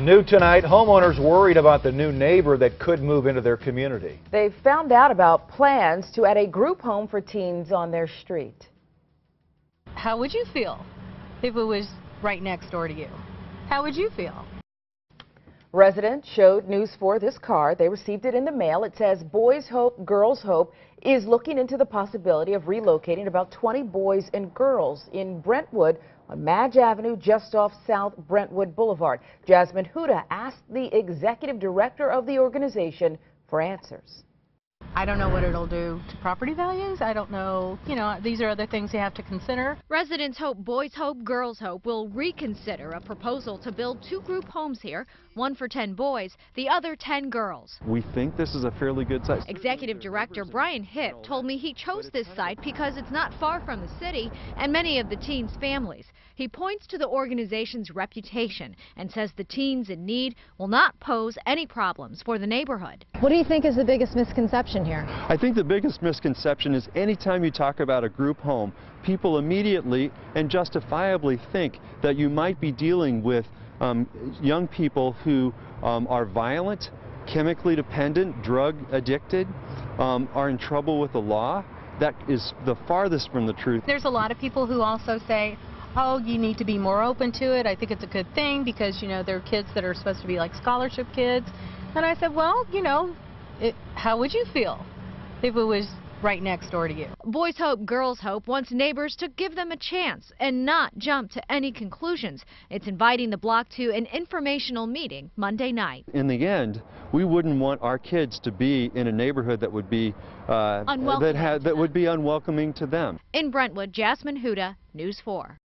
New tonight, homeowners worried about the new neighbor that could move into their community. They found out about plans to add a group home for teens on their street. How would you feel if it was right next door to you? How would you feel? Residents showed News 4 this card. They received it in the mail. It says Boys Hope, Girls Hope is looking into the possibility of relocating about 20 boys and girls in Brentwood on Madge Avenue just off South Brentwood Boulevard. Jasmine Huda asked the executive director of the organization for answers. I don't know what it'll do to property values. I don't know, these are other things you have to consider. Residents hope Boys Hope, Girls Hope will reconsider a proposal to build 2 group homes here, one for 10 boys, the other 10 girls. We think this is a fairly good size. Executive Director Brian Hipp told me he chose this site because it's not far from the city and many of the teens' families. He points to the organization's reputation and says the teens in need will not pose any problems for the neighborhood. What do you think is the biggest misconception here? I think the biggest misconception is anytime you talk about a group home, people immediately and justifiably think that you might be dealing with young people who are violent, chemically dependent, drug addicted, are in trouble with the law. That is the farthest from the truth. There's a lot of people who also say, oh, you need to be more open to it. I think it's a good thing because, there are kids that are supposed to be like scholarship kids. And I said, well, how would you feel if it was right next door to you? Boys Hope, Girls Hope wants neighbors to give them a chance and not jump to any conclusions. It's inviting the block to an informational meeting Monday night. In the end, we wouldn't want our kids to be in a neighborhood that would be unwelcoming unwelcoming to them. In Brentwood, Jasmine Huda, News 4.